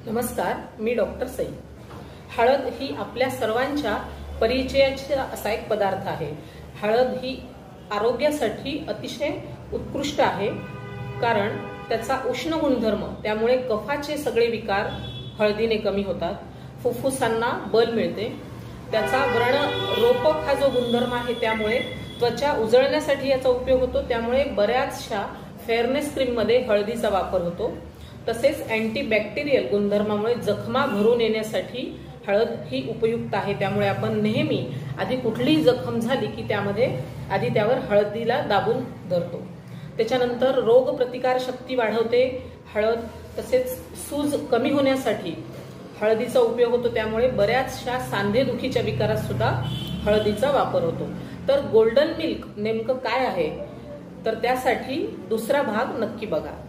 नमस्कार, मी डॉक्टर सई। हळद ही आपल्या सर्वांच्या परिचयाचा असा एक पदार्थ आहे। हळद ही आरोग्यासाठी अतिशय उत्कृष्ट आहे, कारण त्याचा उष्ण गुणधर्म, त्यामुळे कफाचे सगळे विकार हळदीने कमी होतात, फुफ्फुसांना बल मिळते। त्याचा व्रणरोपक हा जो गुणधर्म आहे, त्यामुळे त्वचा उजळण्यासाठी याचा उपयोग होतो। त्यामुळे बऱ्याचशा फेअरनेस क्रीम मध्ये हळदीचा वापर होतो। तसेच अँटीबॅक्टेरियल गुणधर्मामुळे जखमा भरून येण्यासाठी हळद ही उपयुक्त आहे। त्यामुळे आपण नेहमी आधी कुठलीही जखम झाली की त्यामध्ये आधी त्यावर हळदीला दाबून धरतो। त्याच्यानंतर रोग प्रतिकार शक्ती वाढवते हळद। तसेच सूज कमी होण्यासाठी हळदीचा उपयोग होतो। त्यामुळे बऱ्याचशा सांधेदुखीच्या विकारात सुद्धा हळदीचा वापर होतो। तर गोल्डन मिल्क नेमकं काय आहे, तर त्यासाठी दुसरा भाग नक्की बघा।